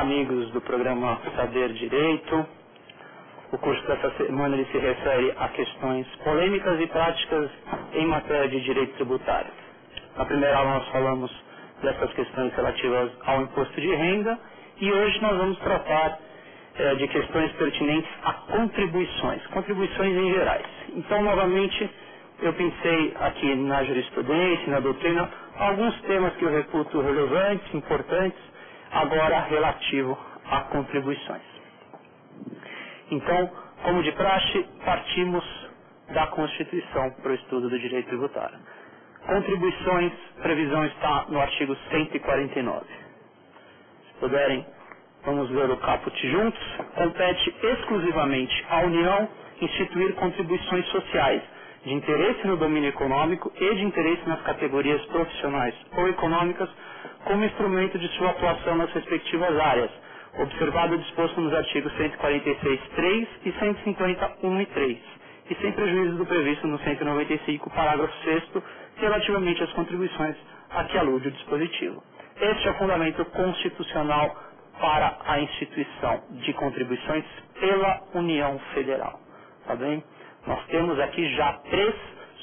amigos do programa Saber Direito. O curso dessa semana ele se refere a questões polêmicas e práticas em matéria de direito tributário. Na primeira aula nós falamos dessas questões relativas ao imposto de renda e hoje nós vamos tratar de questões pertinentes a contribuições em gerais. Então, novamente, eu pensei aqui na jurisprudência, na doutrina, alguns temas que eu reputo relevantes, importantes, agora relativo a contribuições. Então, como de praxe, partimos da Constituição para o estudo do direito tributário. Contribuições, previsão está no artigo 149. Se puderem, vamos ler o caput juntos. Compete exclusivamente à União instituir contribuições sociais de interesse no domínio econômico e de interesse nas categorias profissionais ou econômicas como instrumento de sua atuação nas respectivas áreas, observado o disposto nos artigos 146.3 e 150.1 e sem prejuízo do previsto no 195, parágrafo 6º, relativamente às contribuições a que alude o dispositivo. Este é o fundamento constitucional para a instituição de contribuições pela União Federal. Tá bem? Nós temos aqui já 3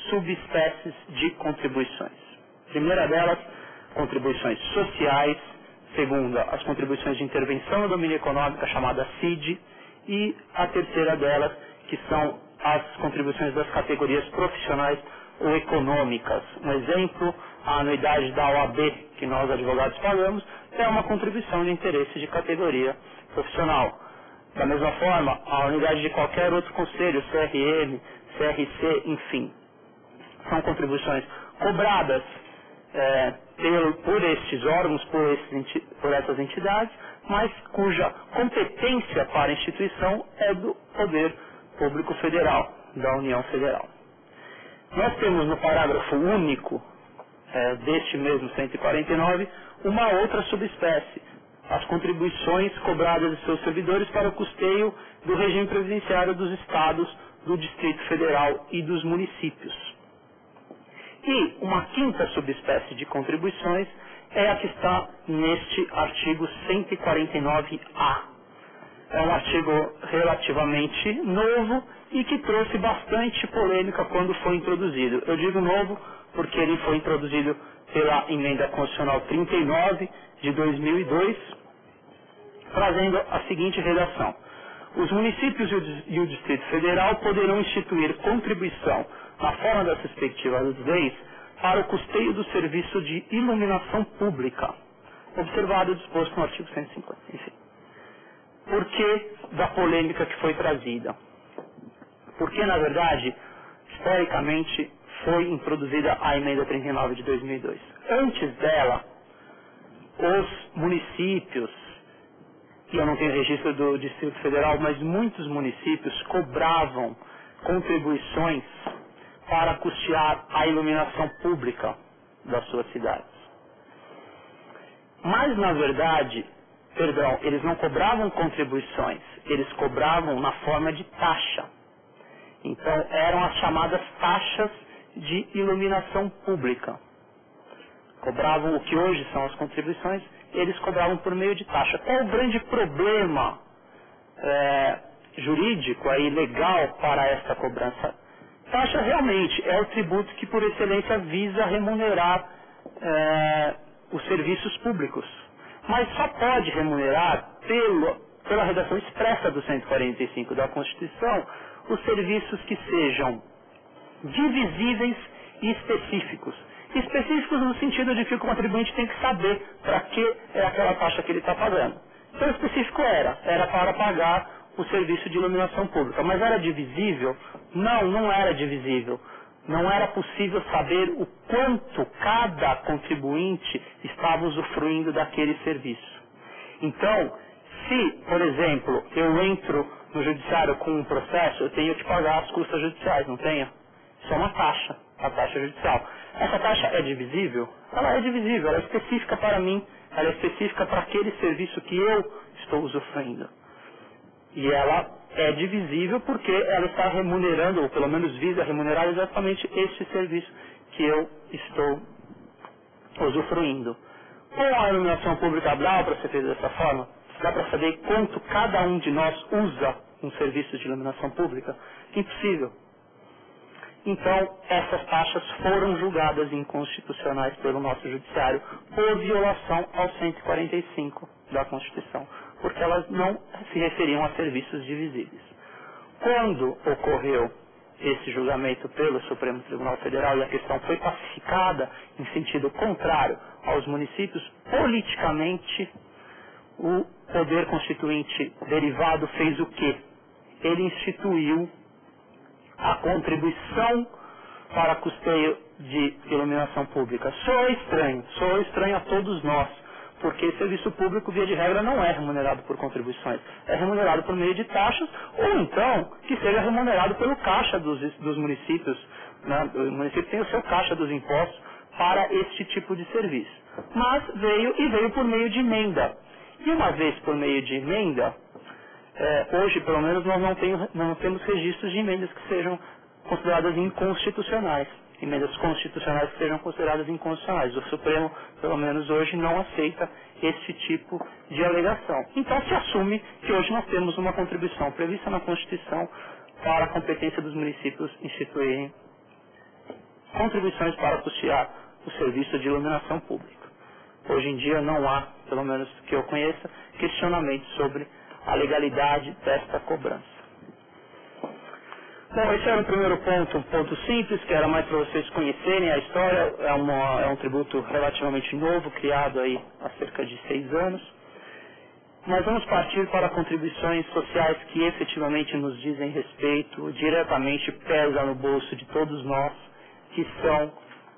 subespécies de contribuições. Primeira delas, contribuições sociais. Segunda, as contribuições de intervenção no domínio econômico, chamada CID. E a terceira delas, que são as contribuições das categorias profissionais ou econômicas. Um exemplo, a anuidade da OAB, que nós advogados pagamos, é uma contribuição de interesse de categoria profissional. Da mesma forma, a unidade de qualquer outro conselho, CRM, CRC, enfim, são contribuições cobradas por estes órgãos, por essas entidades, mas cuja competência para a instituição é do Poder Público Federal, da União Federal. Nós temos no parágrafo único deste mesmo 149 uma outra subespécie, as contribuições cobradas de seus servidores para o custeio do regime previdenciário dos estados, do Distrito Federal e dos municípios. E uma quinta subespécie de contribuições é a que está neste artigo 149A. É um artigo relativamente novo e que trouxe bastante polêmica quando foi introduzido. Eu digo novo porque ele foi introduzido pela Emenda Constitucional 39 de 2002, trazendo a seguinte redação. Os municípios e o Distrito Federal poderão instituir contribuição na forma das respectivas leis para o custeio do serviço de iluminação pública, observado o disposto no artigo 150. Enfim. Por que da polêmica que foi trazida? Porque, na verdade, historicamente, foi introduzida a Emenda 39 de 2002. Antes dela, os municípios, e eu não tenho registro do Distrito Federal, mas muitos municípios cobravam contribuições para custear a iluminação pública das suas cidades. Mas, na verdade, eles não cobravam contribuições, eles cobravam na forma de taxa. Então, eram as chamadas taxas de iluminação pública. Cobravam o que hoje são as contribuições, eles cobravam por meio de taxa. Qual o grande problema jurídico e legal para esta cobrança? Taxa realmente é o tributo que por excelência visa remunerar os serviços públicos. Mas só pode remunerar pela redação expressa do 145 da Constituição os serviços que sejam divisíveis e específicos. Específicos no sentido de que o contribuinte tem que saber para que é aquela taxa que ele está pagando. Então, específico era para pagar o serviço de iluminação pública. Mas era divisível? Não era divisível. Não era possível saber o quanto cada contribuinte estava usufruindo daquele serviço. Então, se, por exemplo, eu entro no judiciário com um processo, eu tenho que pagar as custas judiciais, não tenho? Isso é uma taxa, a taxa judicial. Essa taxa é divisível? Ela é divisível, ela é específica para mim, ela é específica para aquele serviço que eu estou usufruindo. E ela é divisível porque ela está remunerando, ou pelo menos visa remunerar exatamente este serviço que eu estou usufruindo. Com a iluminação pública dá para ser feita dessa forma? Dá para saber quanto cada um de nós usa um serviço de iluminação pública? Impossível. Então, essas taxas foram julgadas inconstitucionais pelo nosso judiciário por violação ao 145 da Constituição, porque elas não se referiam a serviços divisíveis. Quando ocorreu esse julgamento pelo Supremo Tribunal Federal e a questão foi pacificada em sentido contrário aos municípios, politicamente o poder constituinte derivado fez o quê? Ele instituiu a contribuição para custeio de iluminação pública. Soa estranho a todos nós, porque serviço público, via de regra, não é remunerado por contribuições, é remunerado por meio de taxas, ou então que seja remunerado pelo caixa dos municípios, né? O município tem o seu caixa dos impostos para este tipo de serviço. Mas veio por meio de emenda. E uma vez por meio de emenda, hoje, pelo menos, nós não temos registros de emendas que sejam consideradas inconstitucionais. Emendas constitucionais que sejam consideradas inconstitucionais. O Supremo, pelo menos hoje, não aceita esse tipo de alegação. Então, se assume que hoje nós temos uma contribuição prevista na Constituição para a competência dos municípios instituírem contribuições para custear o serviço de iluminação pública. Hoje em dia não há, pelo menos que eu conheça, questionamento sobre a legalidade desta cobrança. Bom, esse era o primeiro ponto, um ponto simples, que era mais para vocês conhecerem a história. É um tributo relativamente novo, criado aí há cerca de 6 anos. Nós vamos partir para contribuições sociais que efetivamente nos dizem respeito, diretamente pesa no bolso de todos nós, que são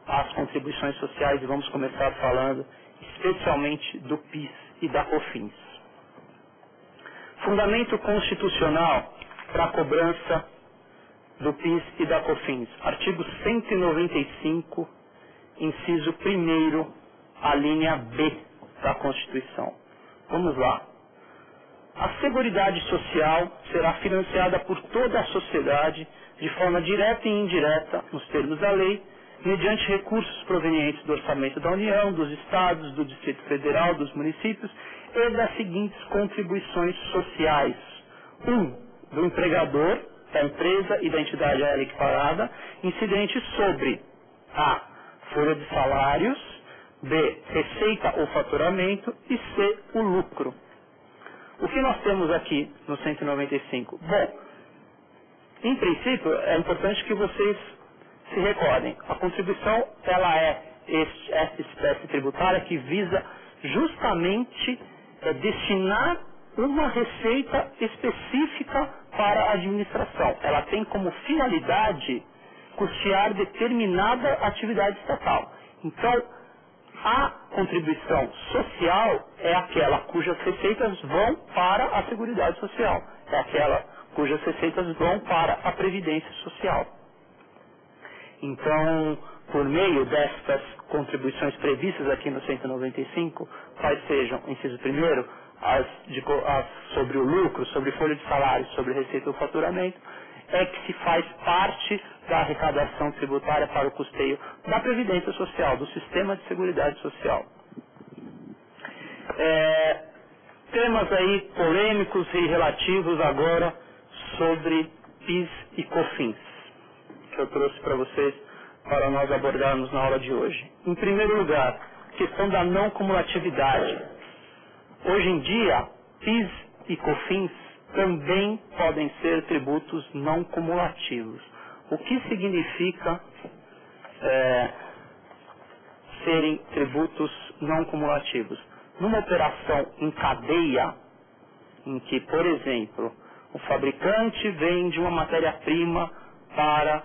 as contribuições sociais, e vamos começar falando especialmente do PIS e da COFINS. Fundamento constitucional para a cobrança do PIS e da COFINS. Artigo 195, inciso 1º, a linha B da Constituição. Vamos lá. A Seguridade Social será financiada por toda a sociedade, de forma direta e indireta, nos termos da lei, mediante recursos provenientes do orçamento da União, dos Estados, do Distrito Federal, dos municípios e das seguintes contribuições sociais. 1. Do empregador, da empresa e da entidade a ela equiparada, incidente sobre a. folha de salários, B. receita ou faturamento e C. o lucro. O que nós temos aqui no 195? Bom, em princípio, é importante que vocês se recordem. A contribuição, ela é essa espécie tributária que visa justamente destinar uma receita específica para a administração. Ela tem como finalidade custear determinada atividade estatal. Então, a contribuição social é aquela cujas receitas vão para a Seguridade Social. É aquela cujas receitas vão para a Previdência Social. Então, por meio destas contribuições previstas aqui no 195, quais sejam, inciso primeiro, as sobre o lucro, sobre folha de salário, sobre receita ou faturamento, é que se faz parte da arrecadação tributária para o custeio da Previdência Social, do Sistema de Seguridade Social. Temas aí polêmicos e relativos agora sobre PIS e COFINS, que eu trouxe para vocês para nós abordarmos na aula de hoje. Em primeiro lugar, questão da não cumulatividade. Hoje em dia, PIS e COFINS também podem ser tributos não cumulativos. O que significa serem tributos não cumulativos? Numa operação em cadeia, em que, por exemplo, o fabricante vende uma matéria-prima para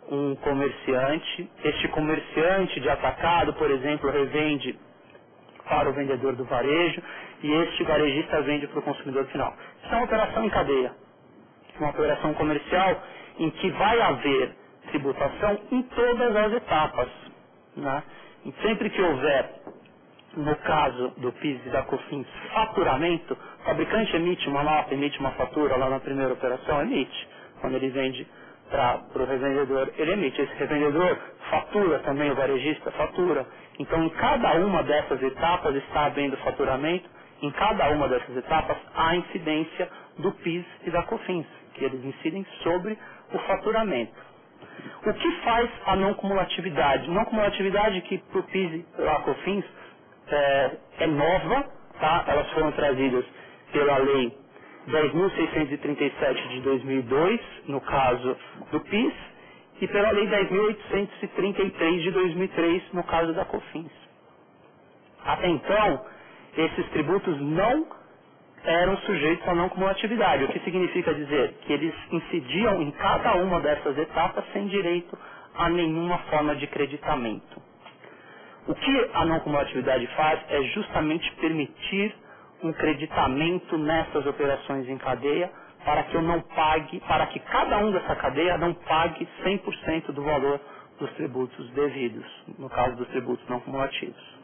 um comerciante, este comerciante de atacado, por exemplo, revende para o vendedor do varejo e este varejista vende para o consumidor final. Isso é uma operação em cadeia, uma operação comercial em que vai haver tributação em todas as etapas, né? E sempre que houver, no caso do PIS e da COFINS, faturamento, o fabricante emite uma nota, emite uma fatura lá na primeira operação, emite. Quando ele vende para o revendedor, ele emite. Esse revendedor fatura também, o varejista fatura. Então, em cada uma dessas etapas está havendo faturamento, em cada uma dessas etapas, há incidência do PIS e da COFINS, que eles incidem sobre o faturamento. O que faz a não cumulatividade? Não cumulatividade que para o PIS e para a COFINS é nova, tá? Elas foram trazidas pela Lei 10.637 de 2002, no caso do PIS, e pela Lei 10.833 de 2003, no caso da COFINS. Até então, esses tributos não eram sujeitos à não cumulatividade, o que significa dizer que eles incidiam em cada uma dessas etapas sem direito a nenhuma forma de creditamento. O que a não cumulatividade faz é justamente permitir um creditamento nessas operações em cadeia para que eu não pague, para que cada um dessa cadeia não pague 100% do valor dos tributos devidos, no caso dos tributos não cumulativos.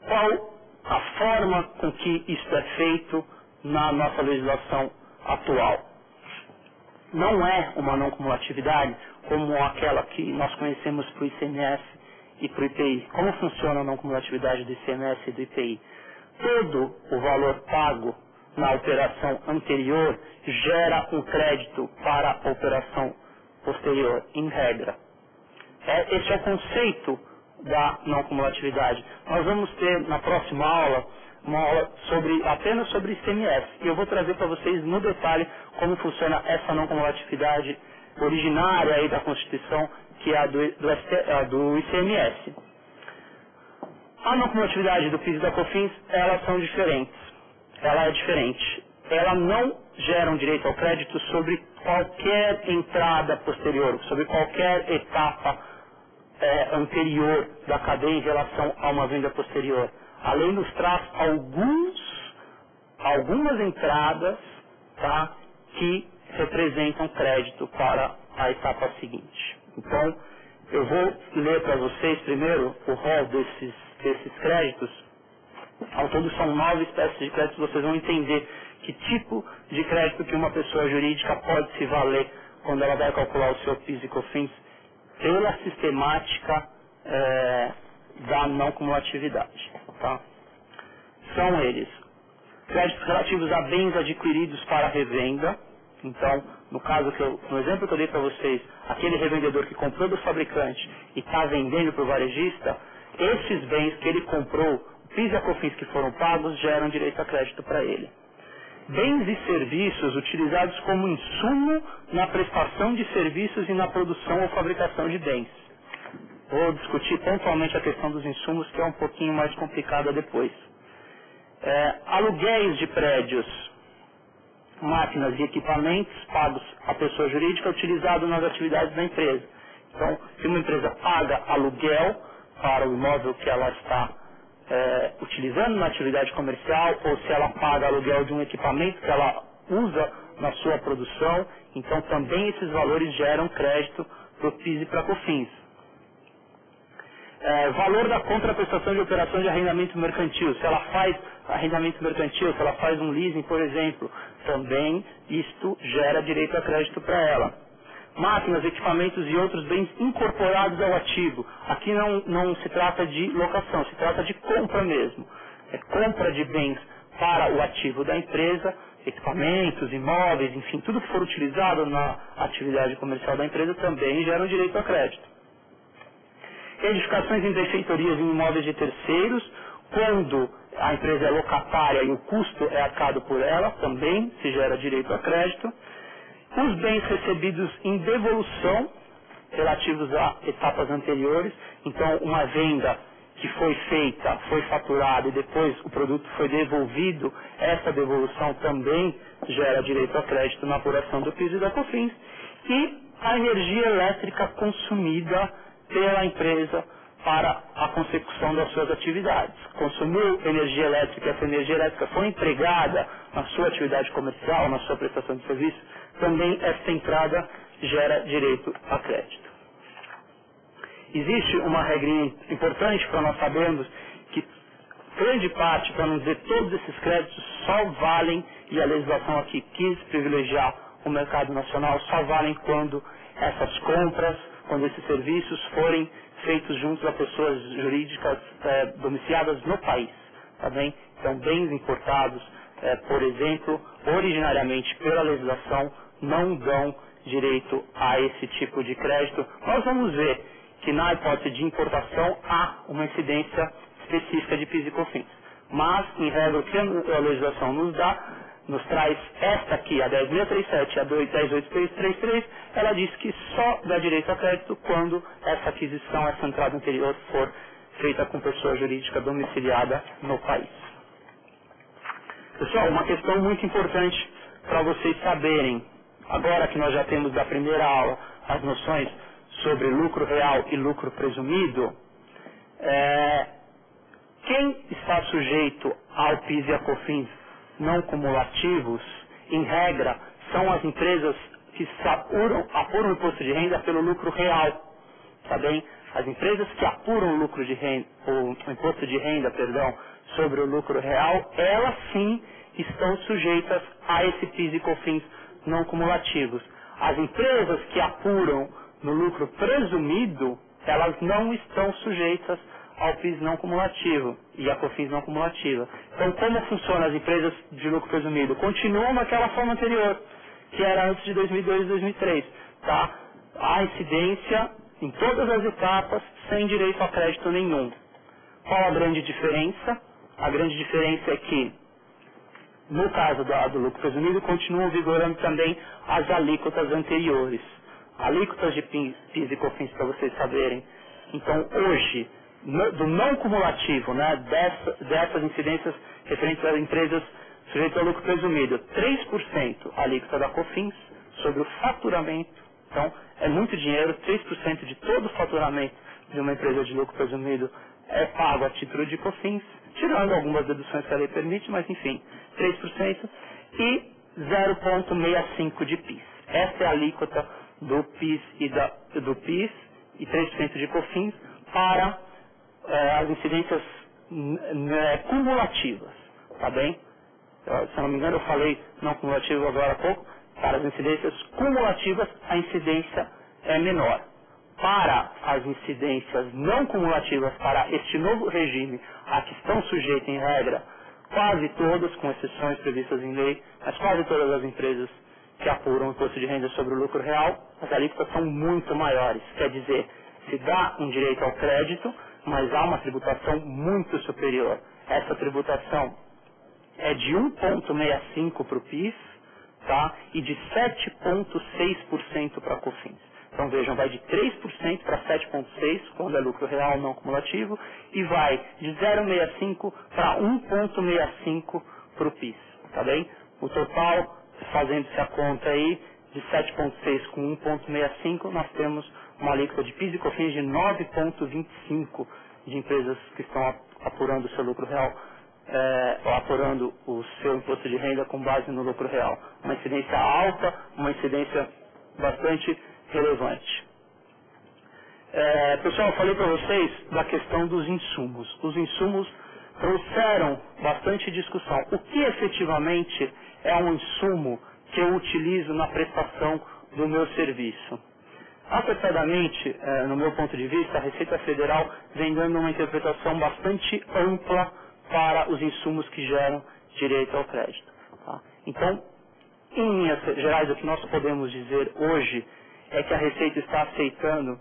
Qual a forma com que isso é feito na nossa legislação atual? Não é uma não cumulatividade como aquela que nós conhecemos para o ICMS e para o IPI. Como funciona a não cumulatividade do ICMS e do IPI? Todo o valor pago na operação anterior gera um crédito para a operação posterior, em regra. Esse é o conceito da não cumulatividade. Nós vamos ter na próxima aula uma aula apenas sobre ICMS. E eu vou trazer para vocês no detalhe como funciona essa não cumulatividade originária aí da Constituição, que é a do ICMS. A não cumulatividade do PIS e da COFINS, elas são diferentes. Ela é diferente. Ela não gera um direito ao crédito sobre qualquer entrada posterior, sobre qualquer etapa anterior da cadeia em relação a uma venda posterior. A lei nos traz algumas entradas, tá, que representam crédito para a etapa seguinte. Então, eu vou ler para vocês primeiro o rol desses créditos. Ao todo são 9 espécies de créditos, vocês vão entender que tipo de crédito que uma pessoa jurídica pode se valer quando ela vai calcular o seu PIS e COFINS pela sistemática da não cumulatividade. Tá? São eles: créditos relativos a bens adquiridos para revenda. Então, no exemplo que eu dei para vocês, aquele revendedor que comprou do fabricante e está vendendo para o varejista, esses bens que ele comprou, o PIS e a COFINS que foram pagos, geram direito a crédito para ele. Bens e serviços utilizados como insumo na prestação de serviços e na produção ou fabricação de bens. Vou discutir pontualmente a questão dos insumos, que é um pouquinho mais complicada depois. Aluguéis de prédios, máquinas e equipamentos pagos à pessoa jurídica utilizados nas atividades da empresa. Então, se uma empresa paga aluguel para o imóvel que ela está utilizando na atividade comercial, ou se ela paga aluguel de um equipamento que ela usa na sua produção, então também esses valores geram crédito para o PIS e para a COFINS. Valor da contraprestação de operações de arrendamento mercantil. Se ela faz arrendamento mercantil, se ela faz um leasing, por exemplo, também isto gera direito a crédito para ela. Máquinas, equipamentos e outros bens incorporados ao ativo. Aqui não se trata de locação, se trata de compra mesmo. É compra de bens para o ativo da empresa, equipamentos, imóveis, enfim, tudo que for utilizado na atividade comercial da empresa também gera direito a crédito. Edificações em benfeitorias em imóveis de terceiros, quando a empresa é locatária e o custo é arcado por ela, também se gera direito a crédito. Os bens recebidos em devolução, relativos a etapas anteriores, então uma venda que foi feita, foi faturada e depois o produto foi devolvido, essa devolução também gera direito a crédito na apuração do PIS e da COFINS. E a energia elétrica consumida pela empresa para a consecução das suas atividades. Consumiu energia elétrica, essa energia elétrica foi empregada na sua atividade comercial, na sua prestação de serviço, também essa entrada gera direito a crédito. Existe uma regrinha importante para nós sabermos que grande parte, para não dizer todos esses créditos, só valem, e a legislação aqui quis privilegiar o mercado nacional, só valem quando essas compras quando esses serviços forem feitos junto a pessoas jurídicas domiciliadas no país. Tá bem? Então, bens importados, por exemplo, originariamente pela legislação, não dão direito a esse tipo de crédito. Nós vamos ver que na hipótese de importação há uma incidência específica de PIS e COFINS. Mas, em regra, o que a legislação nos traz esta aqui, a 10.637 e a 10.833, ela diz que só dá direito a crédito quando essa aquisição, essa entrada anterior for feita com pessoa jurídica domiciliada no país. Pessoal, uma questão muito importante para vocês saberem, agora que nós já temos da primeira aula as noções sobre lucro real e lucro presumido, quem está sujeito ao PIS e a COFINS não cumulativos, em regra, são as empresas que apuram o imposto de renda pelo lucro real. Tá bem? As empresas que apuram o lucro de renda, o imposto de renda, sobre o lucro real, elas sim estão sujeitas a esse PIS e COFINS não cumulativos. As empresas que apuram no lucro presumido, elas não estão sujeitas ao PIS não cumulativo e a COFINS não cumulativa. Então, como funcionam as empresas de lucro presumido? Continuam naquela forma anterior, que era antes de 2002 e 2003. Tá? Há incidência em todas as etapas, sem direito a crédito nenhum. Qual a grande diferença? A grande diferença é que, no caso do lucro presumido, continuam vigorando também as alíquotas anteriores. Alíquotas de PIS e COFINS, para vocês saberem. Então, hoje, do não cumulativo, né, dessas incidências referentes às empresas sujeitas ao lucro presumido, 3% alíquota da COFINS sobre o faturamento. Então, é muito dinheiro, 3% de todo o faturamento de uma empresa de lucro presumido é pago a título de COFINS, tirando algumas deduções que a lei permite, mas enfim, 3% e 0,65% de PIS. Essa é a alíquota do PIS e 3% de COFINS para as incidências cumulativas, tá bem? Se não me engano, eu falei não cumulativo agora há pouco. Para as incidências cumulativas, a incidência é menor. Para as incidências não cumulativas, para este novo regime, a que estão sujeitas em regra, quase todas, com exceções previstas em lei, mas quase todas as empresas que apuram o imposto de renda sobre o lucro real, as alíquotas são muito maiores. Quer dizer, se dá um direito ao crédito, mas há uma tributação muito superior. Essa tributação é de 1,65% para o PIS, tá? E de 7,6% para a COFINS. Então vejam, vai de 3% para 7,6% quando é lucro real não cumulativo e vai de 0,65% para 1,65% para o PIS, tá bem? O total, fazendo-se a conta aí, de 7,6% com 1,65%, nós temos uma alíquota de PIS e COFINS de 9,25% de empresas que estão apurando o seu lucro real, ou apurando o seu imposto de renda com base no lucro real. Uma incidência alta, uma incidência bastante relevante. Pessoal, eu falei para vocês da questão dos insumos. Os insumos trouxeram bastante discussão. O que efetivamente é um insumo que eu utilizo na prestação do meu serviço? Acertadamente, no meu ponto de vista, a Receita Federal vem dando uma interpretação bastante ampla para os insumos que geram direito ao crédito. Tá? Então, em linhas gerais, o que nós podemos dizer hoje é que a Receita está aceitando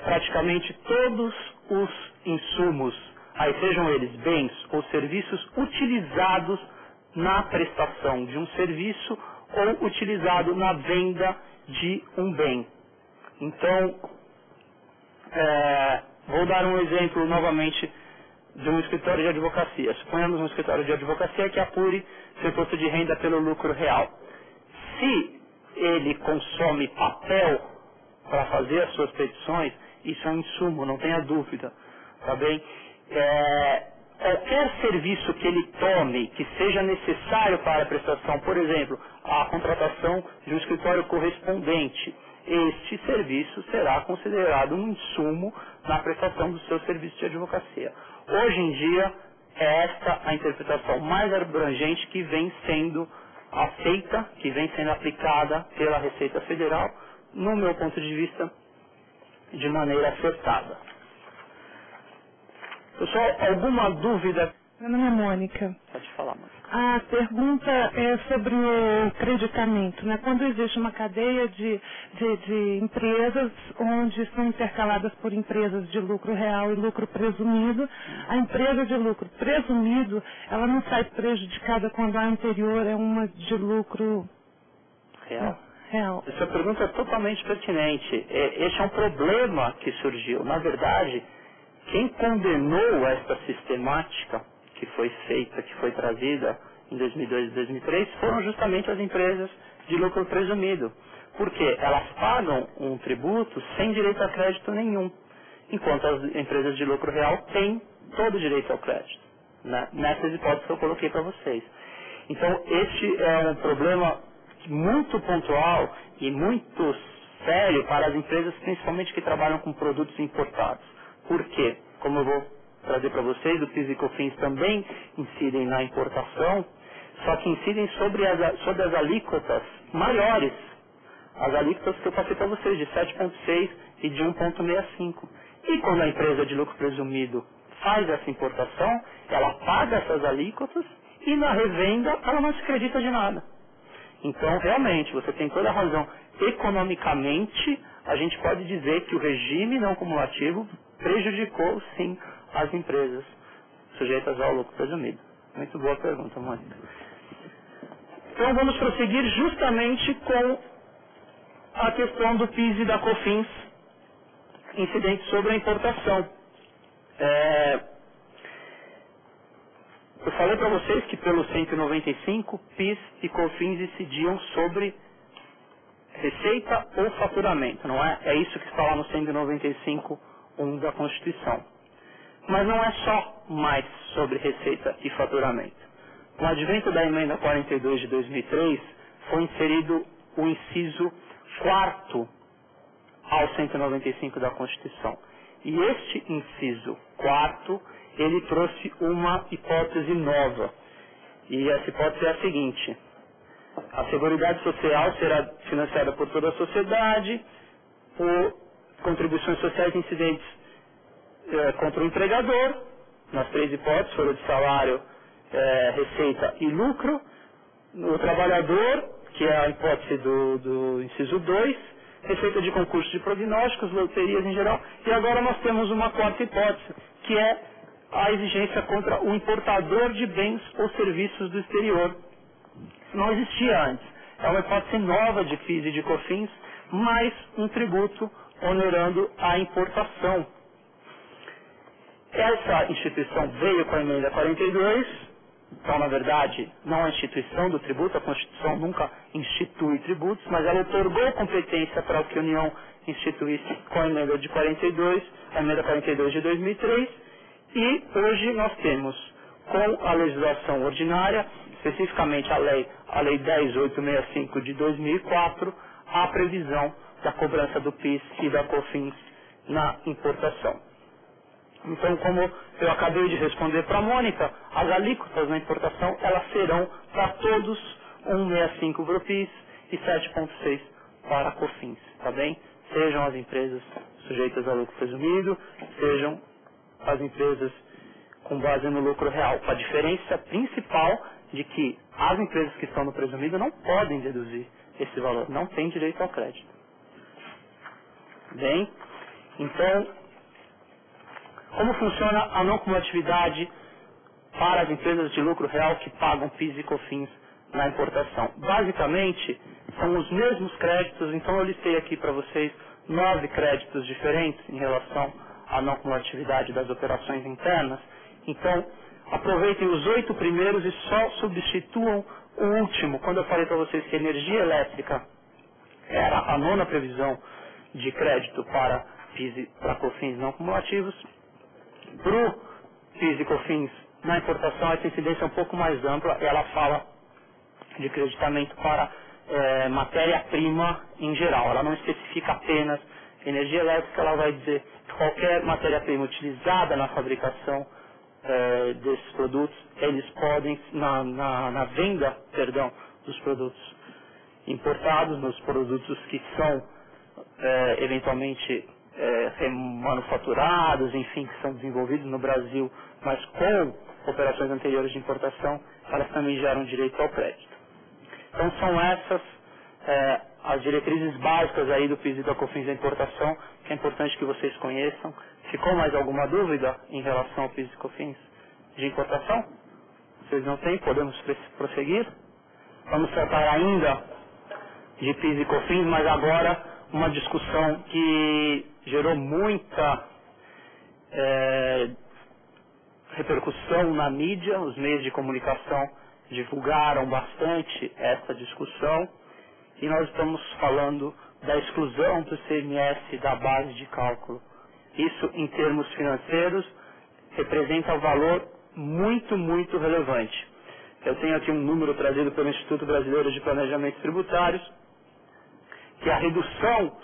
praticamente todos os insumos, aí sejam eles bens ou serviços, utilizados na prestação de um serviço ou utilizado na venda de um bem. Então, vou dar um exemplo novamente de um escritório de advocacia. Suponhamos um escritório de advocacia que apure seu imposto de renda pelo lucro real. Se ele consome papel para fazer as suas petições, isso é um insumo, não tenha dúvida. Tá bem? Qualquer serviço que ele tome, que seja necessário para a prestação, por exemplo, a contratação de um escritório correspondente, este serviço será considerado um insumo na prestação do seu serviço de advocacia. Hoje em dia, é esta a interpretação mais abrangente que vem sendo aceita, que vem sendo aplicada pela Receita Federal no meu ponto de vista, de maneira acertada. Pessoal, alguma dúvida? Meu nome é Mônica. Pode falar, Mônica. A pergunta é sobre o creditamento, né? Quando existe uma cadeia de empresas onde são intercaladas por empresas de lucro real e lucro presumido, a empresa de lucro presumido, ela não sai prejudicada quando a anterior é uma de lucro Real. real. Essa pergunta é totalmente pertinente. Este é um problema que surgiu. Na verdade, quem condenou esta sistemática que foi feita, que foi trazida em 2002 e 2003, foram justamente as empresas de lucro presumido. Porque elas pagam um tributo sem direito a crédito nenhum, enquanto as empresas de lucro real têm todo o direito ao crédito, né? Nessas hipóteses que eu coloquei para vocês. Então, este é um problema muito pontual e muito sério para as empresas, principalmente que trabalham com produtos importados. Por quê? Como eu vou trazer para vocês, o PIS e COFINS também incidem na importação, só que incidem sobre as alíquotas maiores. As alíquotas que eu passei para vocês, de 7,6 e de 1,65. E quando a empresa de lucro presumido faz essa importação, ela paga essas alíquotas e na revenda ela não se acredita de nada. Então, realmente, você tem toda a razão. Economicamente, a gente pode dizer que o regime não cumulativo prejudicou, sim, as empresas sujeitas ao lucro presumido. Muito boa pergunta, Mônica. Então, vamos prosseguir justamente com a questão do PIS e da COFINS incidente sobre a importação. Eu falei para vocês que pelo 195, PIS e COFINS incidiam sobre receita ou faturamento, não é? É isso que está lá no 195.1 da Constituição. Mas não é só mais sobre receita e faturamento. Com o advento da emenda 42 de 2003, foi inserido o inciso 4º ao 195 da Constituição. E este inciso 4º, ele trouxe uma hipótese nova. E essa hipótese é a seguinte: a Seguridade Social será financiada por toda a sociedade, por contribuições sociais incidentes contra o empregador, nas 3 hipóteses, folha de salário, receita e lucro, o trabalhador, que é a hipótese do inciso 2, receita de concurso de prognósticos, loterias em geral, e agora nós temos uma 4ª hipótese, que é a exigência contra o importador de bens ou serviços do exterior. Isso não existia antes. É uma hipótese nova de PIS e de COFINS, mais um tributo onerando a importação. Essa instituição veio com a emenda 42, então, na verdade, não é a instituição do tributo, a Constituição nunca institui tributos, mas ela otorgou competência para que a União instituísse com a emenda de 42, a emenda 42 de 2003, e hoje nós temos, com a legislação ordinária, especificamente a lei 10.865 de 2004, a previsão da cobrança do PIS e da COFINS na importação. Então, como eu acabei de responder para a Mônica, as alíquotas na importação, elas serão para todos 1,65 para o PIS e 7,6 para a COFINS, tá bem? Sejam as empresas sujeitas ao lucro presumido, sejam as empresas com base no lucro real. A diferença principal de que as empresas que estão no presumido não podem deduzir esse valor, não têm direito ao crédito. Bem, então, como funciona a não cumulatividade para as empresas de lucro real que pagam PIS e COFINS na importação? Basicamente, são os mesmos créditos, então eu listei aqui para vocês 9 créditos diferentes em relação à não cumulatividade das operações internas. Então, aproveitem os 8 primeiros e só substituam o último. Quando eu falei para vocês que energia elétrica era a 9ª previsão de crédito para PIS e para COFINS não cumulativos, para o PIS e COFINS na importação, essa incidência é um pouco mais ampla, ela fala de creditamento para matéria-prima em geral. Ela não especifica apenas energia elétrica, ela vai dizer que qualquer matéria-prima utilizada na fabricação desses produtos, eles podem, na venda, dos produtos importados, nos produtos que são eventualmente manufaturados, enfim, que são desenvolvidos no Brasil, mas com operações anteriores de importação, elas também geram direito ao crédito. Então são essas as diretrizes básicas aí do PIS e da COFINS da importação, que é importante que vocês conheçam. Ficou mais alguma dúvida em relação ao PIS e COFINS de importação? Vocês não têm? Podemos prosseguir? Vamos tratar ainda de PIS e COFINS, mas agora uma discussão que gerou muita repercussão na mídia, os meios de comunicação divulgaram bastante essa discussão, e nós estamos falando da exclusão do ICMS da base de cálculo. Isso, em termos financeiros, representa um valor muito, muito relevante. Eu tenho aqui um número trazido pelo Instituto Brasileiro de Planejamento Tributários, que a redução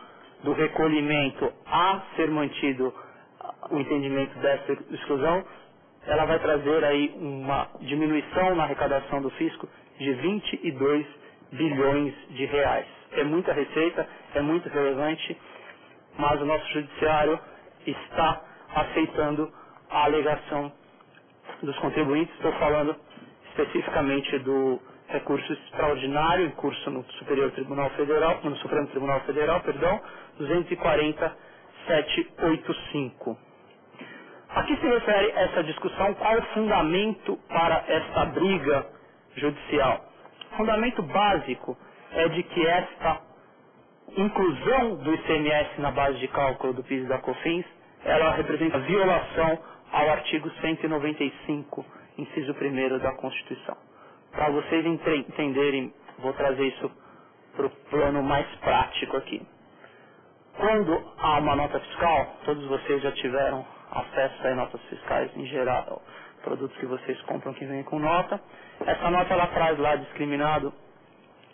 do recolhimento a ser mantido o entendimento dessa exclusão, ela vai trazer aí uma diminuição na arrecadação do fisco de 22 bilhões de reais. É muita receita, é muito relevante, mas o nosso judiciário está aceitando a alegação dos contribuintes. Estou falando especificamente do recurso extraordinário em curso no Supremo Tribunal Federal, 240.785. A que se refere essa discussão? Qual é o fundamento para esta briga judicial? O fundamento básico é de que esta inclusão do ICMS na base de cálculo do PIS e da COFINS, ela representa violação ao artigo 195, inciso 1º da Constituição. Para vocês entenderem, vou trazer isso para o plano mais prático aqui. Quando há uma nota fiscal, todos vocês já tiveram acesso a notas fiscais em geral, produtos que vocês compram que vêm com nota. Essa nota ela traz lá discriminado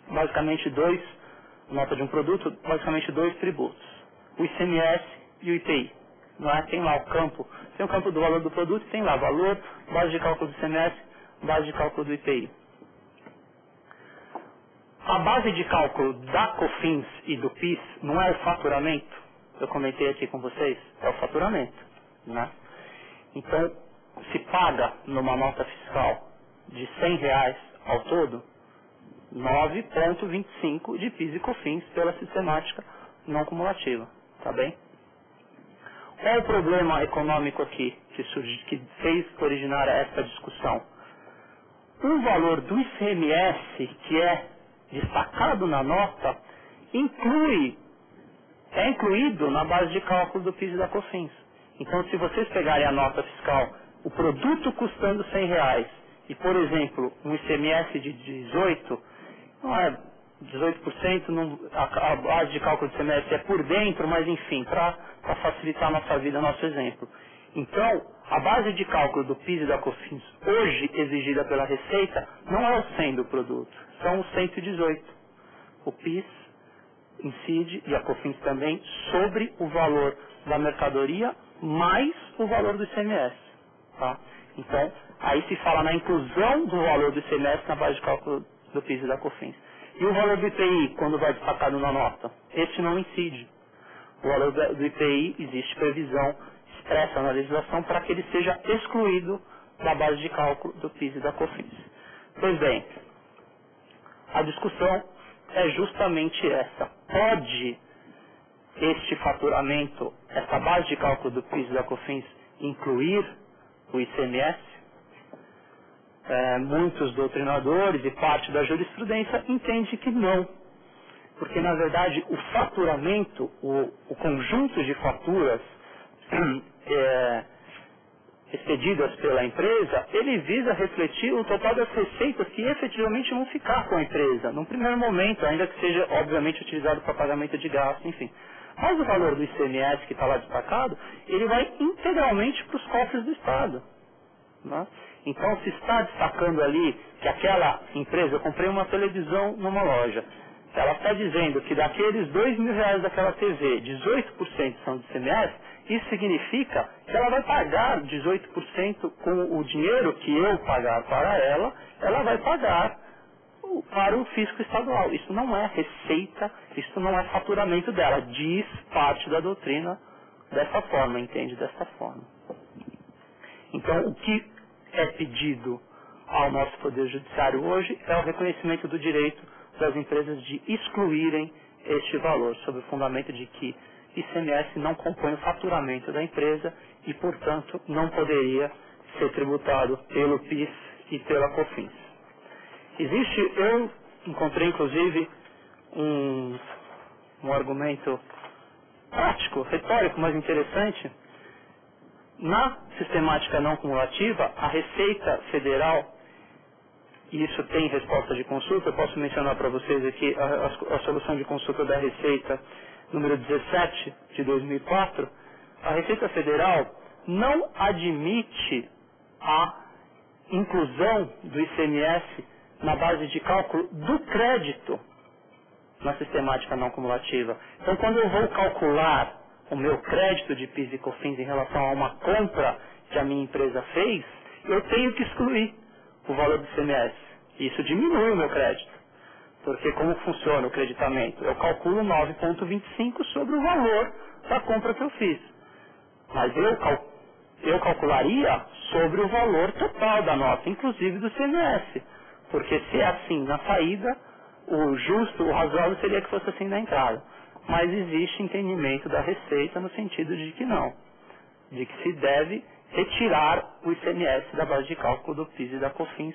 basicamente nota de um produto, basicamente dois tributos, o ICMS e o IPI. Não é? Tem lá o campo do valor do produto e tem lá valor, base de cálculo do ICMS, base de cálculo do IPI. A base de cálculo da COFINS e do PIS não é o faturamento, eu comentei aqui com vocês, é o faturamento. Né? Então, se paga numa nota fiscal de R$100 ao todo, 9,25 de PIS e COFINS pela sistemática não cumulativa. Tá bem? Qual é o problema econômico aqui que fez originar essa discussão? O valor do ICMS, que é destacado na nota, é incluído na base de cálculo do PIS e da COFINS. Então, se vocês pegarem a nota fiscal, o produto custando R$100 e, por exemplo, um ICMS de 18%, não é 18%, a base de cálculo do ICMS é por dentro, mas enfim, para facilitar a nossa vida, nosso exemplo. Então, a base de cálculo do PIS e da COFINS, hoje exigida pela Receita, não é o 100 do produto, são os 118. O PIS incide, e a COFINS também, sobre o valor da mercadoria mais o valor do ICMS. Tá? Então, aí se fala na inclusão do valor do ICMS na base de cálculo do PIS e da COFINS. E o valor do IPI, quando vai destacado na nota? Esse não incide. O valor do IPI, existe previsão expressa na legislação para que ele seja excluído da base de cálculo do PIS e da COFINS. Pois bem, a discussão é justamente essa. Pode este faturamento, essa base de cálculo do PIS e da COFINS, incluir o ICMS? Muitos doutrinadores e parte da jurisprudência entende que não. Porque, na verdade, o faturamento, o conjunto de faturas expedidas pela empresa, ele visa refletir o total das receitas que efetivamente vão ficar com a empresa, num primeiro momento, ainda que seja, obviamente, utilizado para pagamento de gasto, enfim. Mas o valor do ICMS que está lá destacado, ele vai integralmente para os cofres do Estado. Né? Então, se está destacando ali que aquela empresa, eu comprei uma televisão numa loja, ela está dizendo que daqueles R$2.000 daquela TV, 18% são de ICMS, isso significa que ela vai pagar 18% com o dinheiro que eu pagar para ela vai pagar para o fisco estadual. Isso não é receita, isso não é faturamento dela. Diz parte da doutrina dessa forma, entende dessa forma. Então, o que é pedido ao nosso Poder Judiciário hoje é o reconhecimento do direito das empresas de excluírem este valor, sob o fundamento de que ICMS não compõe o faturamento da empresa e, portanto, não poderia ser tributado pelo PIS e pela COFINS. Eu encontrei inclusive um argumento prático, retórico, mas interessante. Na sistemática não cumulativa, a Receita Federal, e isso tem resposta de consulta, eu posso mencionar para vocês aqui a solução de consulta da Receita número 17 de 2004, a Receita Federal não admite a inclusão do ICMS na base de cálculo do crédito na sistemática não cumulativa. Então, quando eu vou calcular o meu crédito de PIS e COFINS em relação a uma compra que a minha empresa fez, eu tenho que excluir o valor do ICMS. Isso diminui o meu crédito. Porque como funciona o creditamento? Eu calculo 9,25 sobre o valor da compra que eu fiz. Mas eu calcularia sobre o valor total da nota, inclusive do ICMS. Porque se é assim na saída, o justo, o razoável seria que fosse assim na entrada. Mas existe entendimento da Receita no sentido de que não. De que se deve retirar o ICMS da base de cálculo do PIS e da COFINS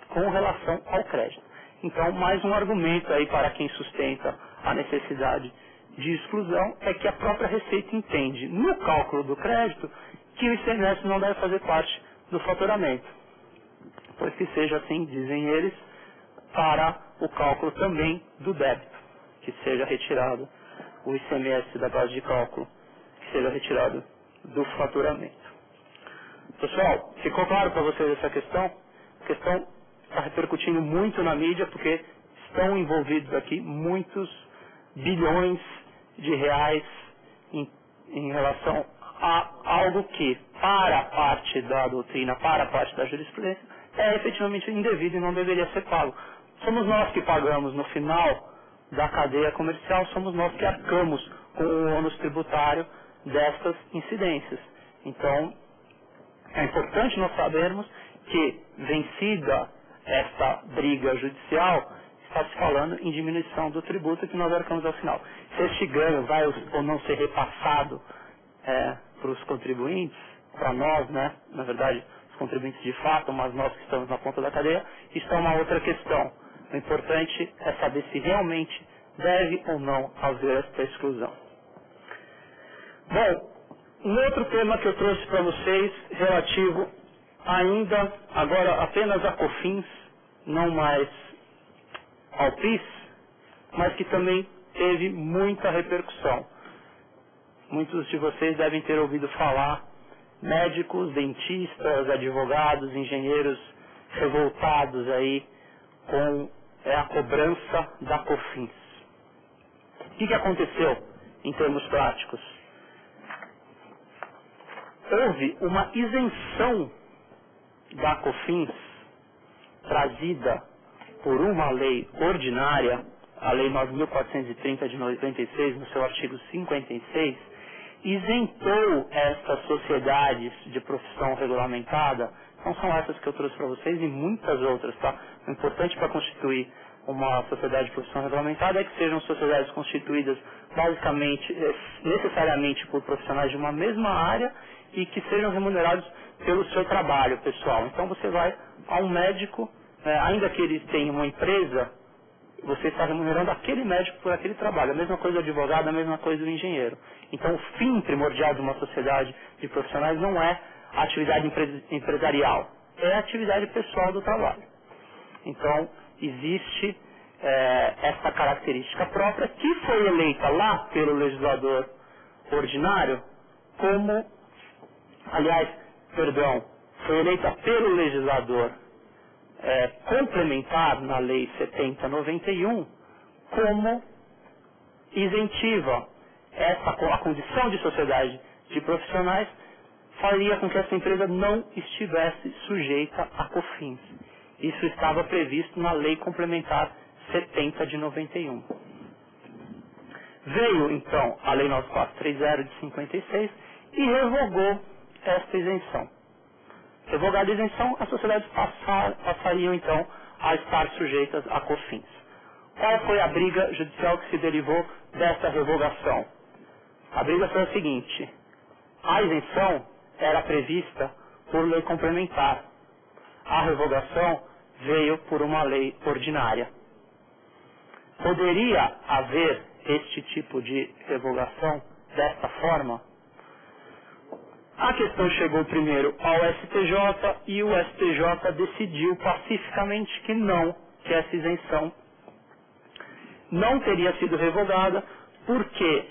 com relação ao crédito. Então, mais um argumento aí para quem sustenta a necessidade de exclusão é que a própria Receita entende no cálculo do crédito que o ICMS não deve fazer parte do faturamento. Pois que seja assim, dizem eles, para o cálculo também do débito, que seja retirado o ICMS da base de cálculo, que seja retirado do faturamento. Pessoal, ficou claro para vocês essa questão? A questão está repercutindo muito na mídia, porque estão envolvidos aqui muitos bilhões de reais em relação a algo que, para a parte da doutrina, para a parte da jurisprudência, é efetivamente indevido e não deveria ser pago. Somos nós que pagamos no final da cadeia comercial, somos nós que arcamos com o ônus tributário destas incidências. Então, é importante nós sabermos que, vencida esta briga judicial, está se falando em diminuição do tributo que nós arcamos ao final. Se este ganho vai ou não ser repassado para os contribuintes, para nós, né, na verdade, os contribuintes de fato, mas nós que estamos na ponta da cadeia, isso é uma outra questão. O importante é saber se realmente deve ou não haver esta exclusão. Bom, um outro tema que eu trouxe para vocês, relativo ainda, agora apenas a COFINS, não mais ao PIS, mas que também teve muita repercussão. Muitos de vocês devem ter ouvido falar, médicos, dentistas, advogados, engenheiros revoltados aí com a cobrança da COFINS. O que aconteceu em termos práticos? Houve uma isenção da COFINS trazida por uma lei ordinária, a Lei 9.430 de 96, no seu artigo 56, isentou estas sociedades de profissão regulamentada. Então são essas que eu trouxe para vocês e muitas outras, tá? O importante para constituir uma sociedade de profissão regulamentada é que sejam sociedades constituídas basicamente, necessariamente por profissionais de uma mesma área e que sejam remunerados pelo seu trabalho pessoal. Então você vai a um médico, ainda que ele tenha uma empresa, você está remunerando aquele médico por aquele trabalho. A mesma coisa do advogado, a mesma coisa do engenheiro. Então o fim primordial de uma sociedade de profissionais não é a atividade empresarial, é a atividade pessoal do trabalho. Então existe essa característica própria que foi eleita lá pelo legislador ordinário como, foi eleita pelo legislador complementar na Lei 7091 como isentiva. A condição de sociedade de profissionais faria com que essa empresa não estivesse sujeita a COFINS. Isso estava previsto na Lei Complementar 70 de 91. Veio, então, a Lei 9430 de 56 e revogou esta isenção. Revogada a isenção, as sociedades passariam, então, a estar sujeitas a COFINS. Qual foi a briga judicial que se derivou desta revogação? A briga foi a seguinte: a isenção era prevista por lei complementar. A revogação veio por uma lei ordinária. Poderia haver este tipo de revogação desta forma? A questão chegou primeiro ao STJ e o STJ decidiu pacificamente que não, que essa isenção não teria sido revogada, porque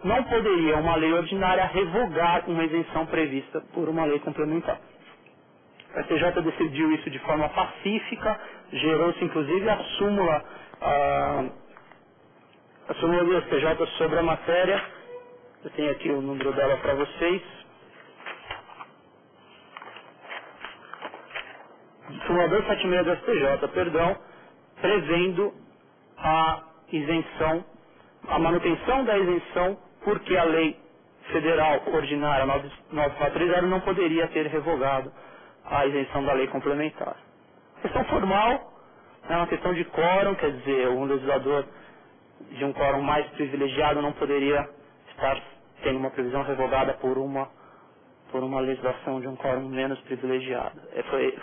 não poderia uma lei ordinária revogar uma isenção prevista por uma lei complementar. O STJ decidiu isso de forma pacífica, gerou-se inclusive a súmula do STJ sobre a matéria. Eu tenho aqui o número dela para vocês. Súmula 276 do STJ, perdão, prevendo a isenção, a manutenção da isenção, porque a lei federal ordinária 9430 não poderia ter revogado a isenção da lei complementar. Questão formal, é uma questão de quórum, quer dizer, um legislador de um quórum mais privilegiado não poderia estar tendo uma previsão revogada por uma legislação de um quórum menos privilegiado.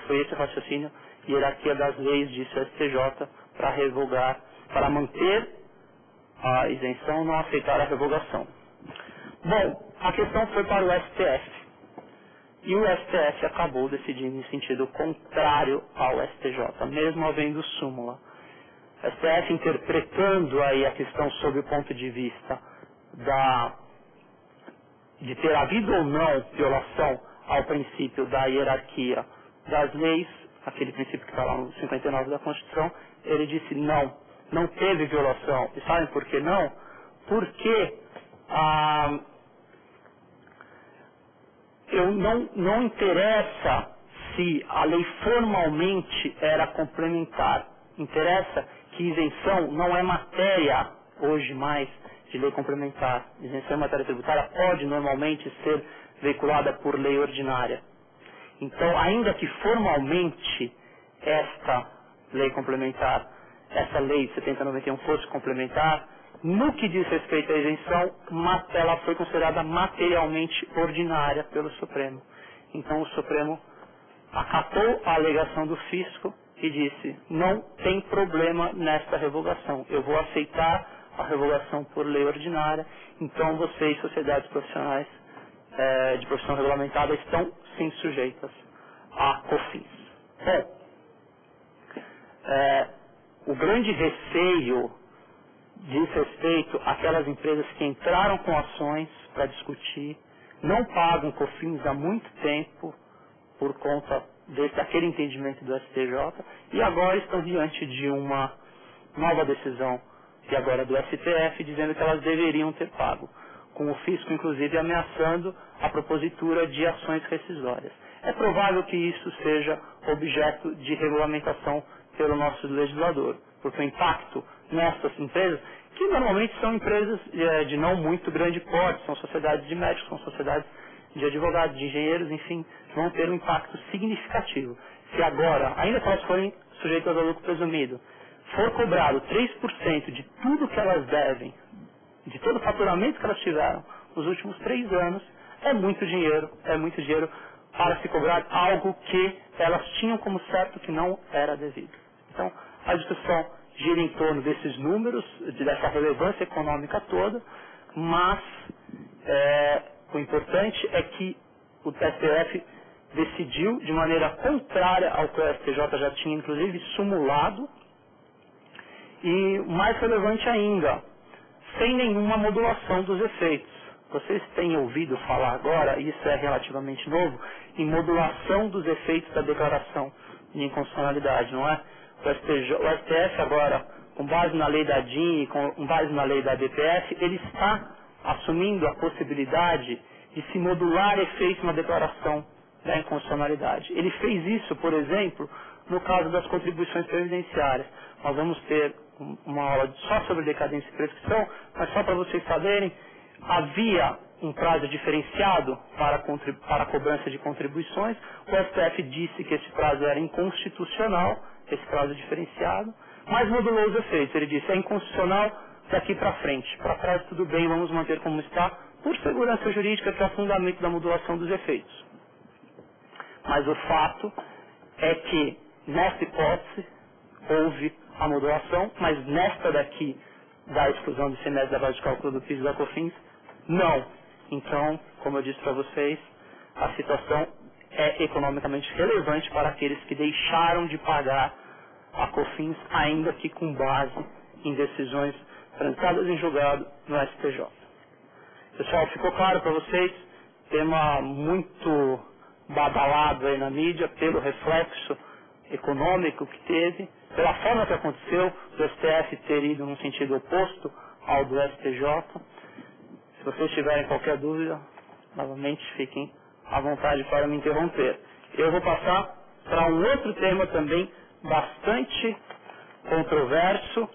Foi esse o raciocínio, hierarquia das leis, disse o STJ, para revogar, para manter a isenção, não aceitar a revogação. Bom, a questão foi para o STF. E o STF acabou decidindo em sentido contrário ao STJ, mesmo havendo súmula. O STF interpretando aí a questão sob o ponto de vista de ter havido ou não violação ao princípio da hierarquia das leis, aquele princípio que está lá no 59 da Constituição, ele disse não teve violação. E sabem por que não? Porque não interessa se a lei formalmente era complementar. Interessa que isenção não é matéria, hoje mais, de lei complementar. Isenção em matéria tributária pode normalmente ser veiculada por lei ordinária. Então, ainda que formalmente esta lei complementar, essa lei 7091 fosse complementar, no que diz respeito à isenção, ela foi considerada materialmente ordinária pelo Supremo. Então o Supremo acatou a alegação do fisco e disse: não tem problema nesta revogação, eu vou aceitar a revogação por lei ordinária, então vocês, sociedades profissionais de profissão regulamentada, estão sim sujeitas a COFINS. Bom, o grande receio diz respeito àquelas empresas que entraram com ações para discutir, não pagam COFINS há muito tempo por conta daquele entendimento do STJ e agora estão diante de uma nova decisão, e agora do STF, dizendo que elas deveriam ter pago, com o fisco inclusive ameaçando a propositura de ações rescisórias. É provável que isso seja objeto de regulamentação pelo nosso legislador, porque o impacto nessas empresas, que normalmente são empresas de não muito grande porte, são sociedades de médicos, são sociedades de advogados, de engenheiros, enfim, vão ter um impacto significativo. Se agora, ainda que elas forem sujeitas ao lucro presumido, for cobrado 3% de tudo que elas devem, de todo o faturamento que elas tiveram nos últimos 3 anos, é muito dinheiro para se cobrar algo que elas tinham como certo que não era devido. Então, a discussão gira em torno desses números, dessa relevância econômica toda, mas o importante é que o STF decidiu de maneira contrária ao que o STJ já tinha, inclusive, sumulado, e mais relevante ainda, sem nenhuma modulação dos efeitos. Vocês têm ouvido falar agora, e isso é relativamente novo, em modulação dos efeitos da declaração de inconstitucionalidade, não é? O STF agora, com base na lei da DIN e com base na lei da DPF, ele está assumindo a possibilidade de se modular efeitos na declaração da inconstitucionalidade. Ele fez isso, por exemplo, no caso das contribuições previdenciárias. Nós vamos ter uma aula só sobre decadência e prescrição, mas só para vocês saberem, havia um prazo diferenciado para a cobrança de contribuições. O STF disse que esse prazo era inconstitucional, esse prazo diferenciado, mas modulou os efeitos. Ele disse, é inconstitucional daqui para frente. Para trás tudo bem, vamos manter como está, por segurança jurídica, que é o fundamento da modulação dos efeitos. Mas o fato é que, nessa hipótese, houve a modulação, mas nesta daqui, da exclusão do semestre da base de cálculo do PIS e da COFINS, não. Então, como eu disse para vocês, a situação é economicamente relevante para aqueles que deixaram de pagar a COFINS, ainda que com base em decisões transadas em julgado no STJ. Pessoal, ficou claro para vocês? Tema muito badalado aí na mídia, pelo reflexo econômico que teve, pela forma que aconteceu, do STF ter ido num sentido oposto ao do STJ. Se vocês tiverem qualquer dúvida, novamente fiquem à vontade para me interromper. Eu vou passar para um outro tema também bastante controverso,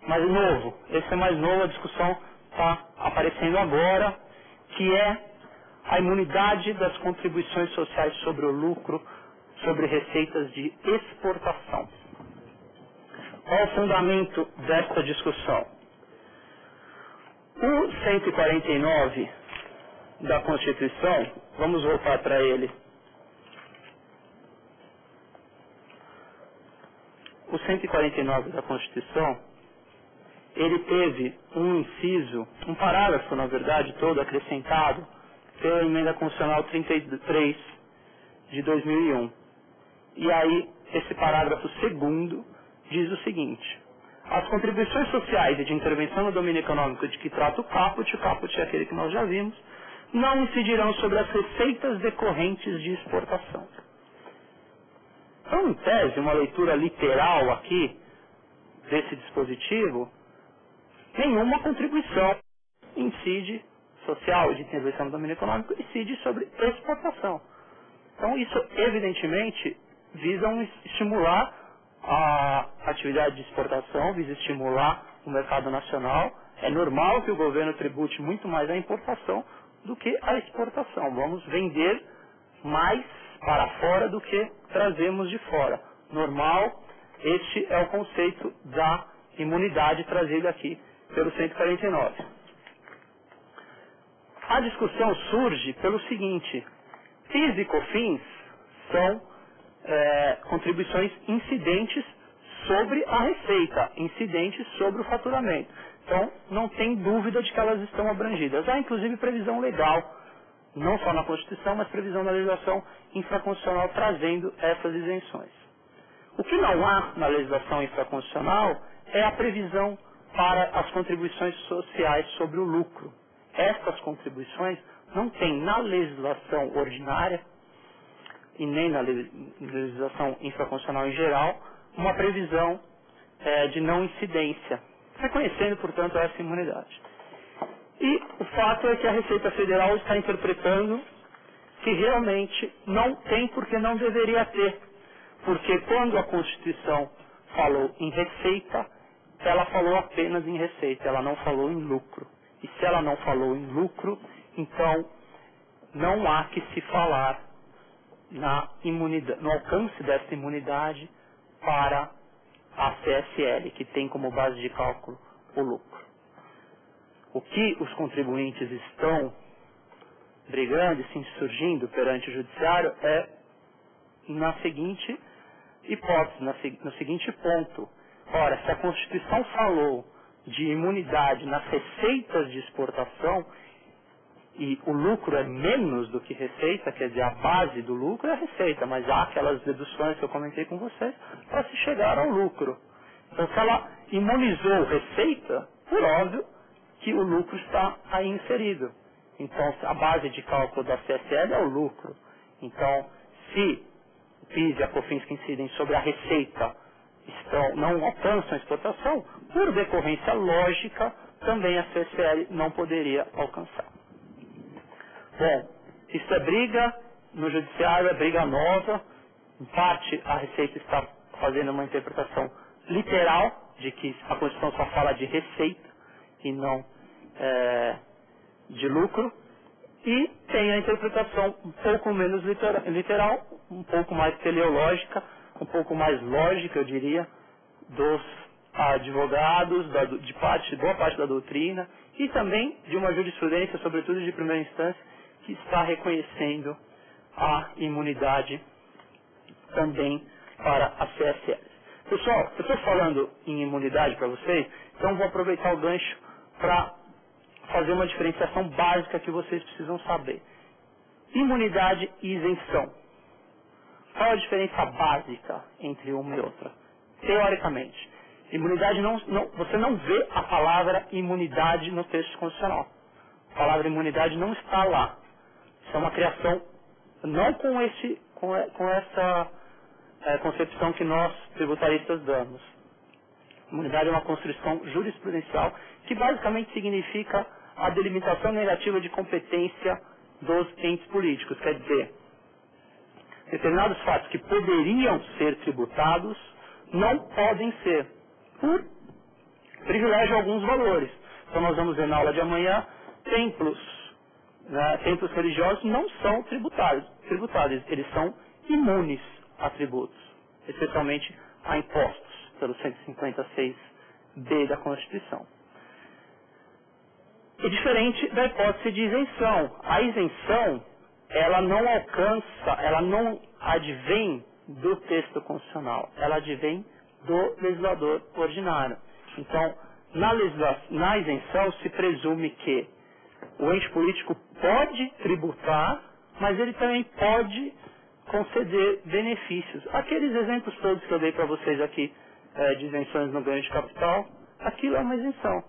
mas novo. Esse é mais novo, a discussão está aparecendo agora, que é a imunidade das contribuições sociais sobre o lucro, sobre receitas de exportação. Qual é o fundamento desta discussão? O 149 da Constituição, vamos voltar para ele. O 149 da Constituição, ele teve um inciso, um parágrafo, na verdade, todo acrescentado pela Emenda Constitucional 33 de 2001. E aí, esse parágrafo segundo diz o seguinte: as contribuições sociais e de intervenção no domínio econômico de que trata o caput é aquele que nós já vimos, não incidirão sobre as receitas decorrentes de exportação. Então, em tese, uma leitura literal aqui desse dispositivo, nenhuma contribuição incide, social e de intervenção no domínio econômico, incide sobre exportação. Então, isso, evidentemente, visa estimular a atividade de exportação, visa estimular o mercado nacional. É normal que o governo tribute muito mais a importação do que a exportação. Vamos vender mais para fora do que trazemos de fora. Normal, este é o conceito da imunidade trazida aqui pelo 149. A discussão surge pelo seguinte: PIS e COFINS são contribuições incidentes sobre a receita, incidentes sobre o faturamento. Então, não tem dúvida de que elas estão abrangidas. Há, inclusive, previsão legal, não só na Constituição, mas previsão na legislação infraconstitucional trazendo essas isenções. O que não há na legislação infraconstitucional é a previsão para as contribuições sociais sobre o lucro. Essas contribuições não tem na legislação ordinária e nem na legislação infraconstitucional em geral uma previsão de não incidência, reconhecendo, portanto, essa imunidade. E o fato é que a Receita Federal está interpretando que realmente não tem porque não deveria ter. Porque quando a Constituição falou em receita, ela falou apenas em receita, ela não falou em lucro. E se ela não falou em lucro, então não há que se falar no alcance dessa imunidade para a CSL, que tem como base de cálculo o lucro. O que os contribuintes estão brigando e se insurgindo perante o judiciário é na seguinte hipótese, no seguinte ponto. Ora, se a Constituição falou de imunidade nas receitas de exportação e o lucro é menos do que receita, quer dizer, a base do lucro é a receita, mas há aquelas deduções que eu comentei com vocês para se chegar ao lucro. Então, se ela imunizou receita, por óbvio que o lucro está aí inserido. Então, a base de cálculo da CSL é o lucro. Então, se o PIS e a COFINS que incidem sobre a receita não alcançam a exportação, por decorrência lógica, também a CSL não poderia alcançar. Bom, isso é briga no judiciário, é briga nova. Em parte, a Receita está fazendo uma interpretação literal, de que a Constituição só fala de receita e não de lucro, e tem a interpretação um pouco menos literal, um pouco mais teleológica, um pouco mais lógica, eu diria, dos advogados, de boa parte da doutrina, e também de uma jurisprudência, sobretudo de primeira instância, que está reconhecendo a imunidade também para a CSL. Pessoal, eu estou falando em imunidade para vocês, então vou aproveitar o gancho para fazer uma diferenciação básica que vocês precisam saber. Imunidade e isenção. Qual a diferença básica entre uma e outra? Teoricamente, imunidade você não vê a palavra imunidade no texto constitucional. A palavra imunidade não está lá. Isso é uma criação, não com essa concepção que nós, tributaristas, damos. Imunidade é uma construção jurisprudencial que basicamente significa a delimitação negativa de competência dos entes políticos. Quer dizer, determinados fatos que poderiam ser tributados não podem ser, por privilégio de alguns valores. Então nós vamos ver na aula de amanhã, templos religiosos não são tributários, eles são imunes a tributos, especialmente a impostos, pelo 156b da Constituição. É diferente da hipótese de isenção. A isenção, ela não alcança, ela não advém do texto constitucional, ela advém do legislador ordinário. Então, na isenção se presume que o ente político pode tributar, mas ele também pode conceder benefícios. Aqueles exemplos todos que eu dei para vocês aqui, de isenções no ganho de capital, aquilo é uma isenção,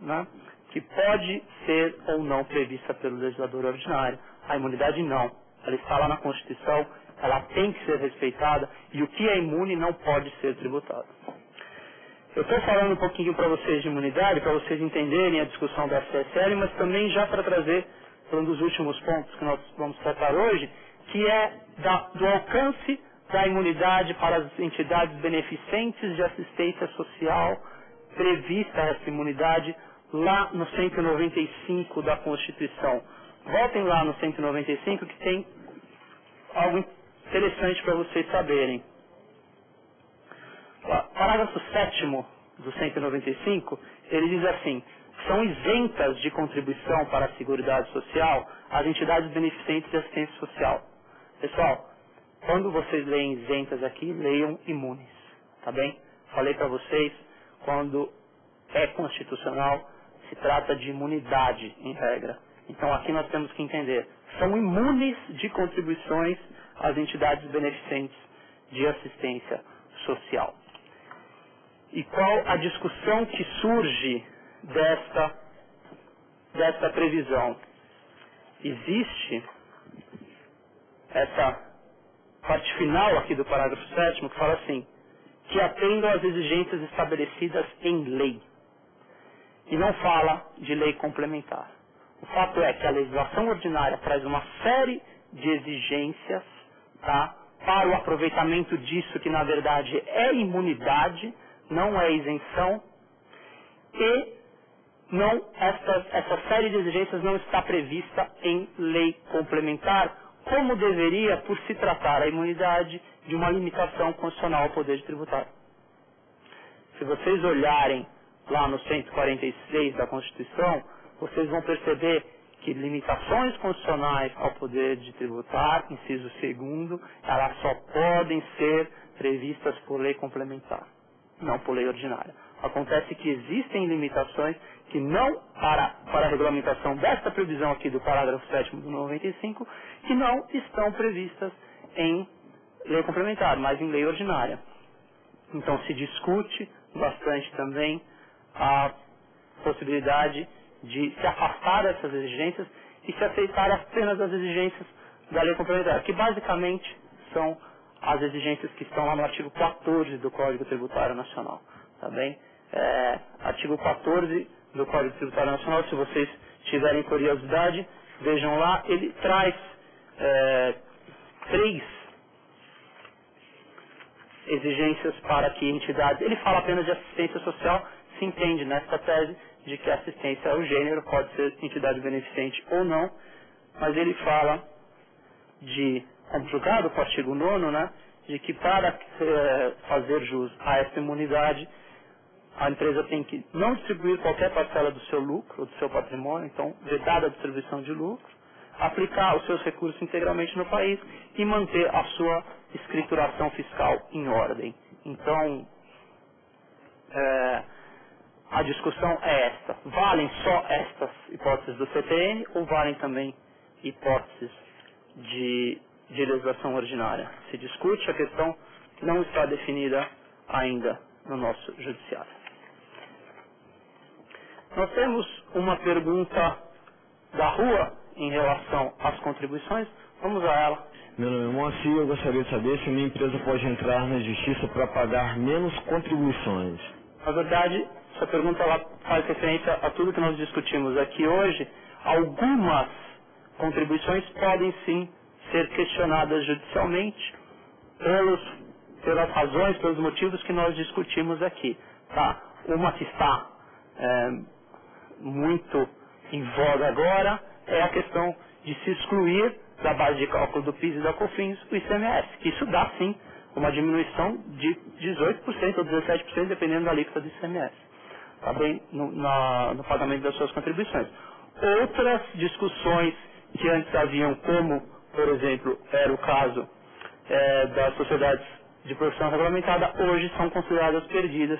né? Que pode ser ou não prevista pelo legislador ordinário. A imunidade não. Ela está lá na Constituição, ela tem que ser respeitada, e o que é imune não pode ser tributado. Eu estou falando um pouquinho para vocês de imunidade, para vocês entenderem a discussão da CSL, mas também já para trazer para um dos últimos pontos que nós vamos tratar hoje, que é do alcance da imunidade para as entidades beneficentes de assistência social, prevista essa imunidade lá no 195 da Constituição. Voltem lá no 195 que tem algo interessante para vocês saberem. Parágrafo 7º do 195, ele diz assim: são isentas de contribuição para a Seguridade Social as entidades beneficentes de assistência social. Pessoal, quando vocês leem isentas aqui, leiam imunes, tá bem? Falei para vocês, quando é constitucional, se trata de imunidade, em regra. Então aqui nós temos que entender, são imunes de contribuições às entidades beneficentes de assistência social. E qual a discussão que surge desta previsão? Existe essa parte final aqui do parágrafo 7º que fala assim, que atendam às exigências estabelecidas em lei. E não fala de lei complementar. O fato é que a legislação ordinária traz uma série de exigências, tá, para o aproveitamento disso, que na verdade é imunidade, não é isenção, e essa série de exigências não está prevista em lei complementar, como deveria, por se tratar a imunidade de uma limitação constitucional ao poder de tributário. Se vocês olharem lá no 146 da Constituição, vocês vão perceber que limitações constitucionais ao poder de tributar, inciso 2º, elas só podem ser previstas por lei complementar, não por lei ordinária. Acontece que existem limitações que não, para a regulamentação desta previsão aqui do parágrafo 7º do 95, que não estão previstas em lei complementar, mas em lei ordinária. Então se discute bastante também a possibilidade de se afastar dessas exigências e se aceitar apenas as exigências da lei complementar, que basicamente são as exigências que estão lá no artigo 14 do Código Tributário Nacional. Tá bem? Artigo 14 do Código Tributário Nacional, se vocês tiverem curiosidade, vejam lá, ele traz 3 exigências para que entidades... Ele fala apenas de assistência social, se entende nesta tese de que a assistência ao gênero pode ser entidade beneficente ou não, mas ele fala de, como julgado o artigo 9º, né, de que para fazer jus a essa imunidade, a empresa tem que não distribuir qualquer parcela do seu lucro, ou do seu patrimônio, então, vedada a distribuição de lucro, aplicar os seus recursos integralmente no país e manter a sua escrituração fiscal em ordem. Então, a discussão é esta. Valem só estas hipóteses do CTN ou valem também hipóteses de legislação ordinária? Se discute a questão que não está definida ainda no nosso judiciário. Nós temos uma pergunta da rua em relação às contribuições. Vamos a ela. Meu nome é Moacir, eu gostaria de saber se a minha empresa pode entrar na justiça para pagar menos contribuições. Na verdade, essa pergunta ela faz referência a tudo que nós discutimos aqui hoje. Algumas contribuições podem sim ser questionadas judicialmente pelas razões, pelos motivos que nós discutimos aqui. Tá? Uma que está muito em voga agora é a questão de se excluir da base de cálculo do PIS e da COFINS o ICMS. Isso dá sim uma diminuição de 18% ou 17%, dependendo da alíquota do ICMS. Tá bem? No pagamento das suas contribuições. Outras discussões que antes haviam, como, por exemplo, era o caso das sociedades de profissão regulamentada, hoje são consideradas perdidas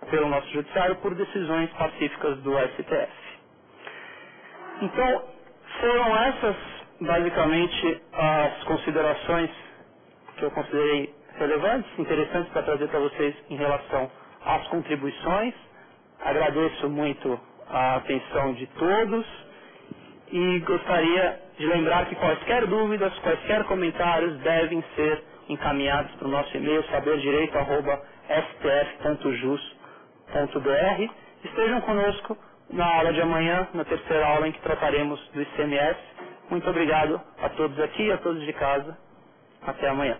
pelo nosso judiciário por decisões pacíficas do STF. Então, foram essas, basicamente, as considerações que eu considerei relevantes, interessantes para trazer para vocês em relação às contribuições. Agradeço muito a atenção de todos e gostaria de lembrar que quaisquer dúvidas, quaisquer comentários devem ser encaminhados para o nosso e-mail saberdireito@stf.jus.br. Estejam conosco na aula de amanhã, na terceira aula em que trataremos do ICMS. Muito obrigado a todos aqui e a todos de casa. Até amanhã.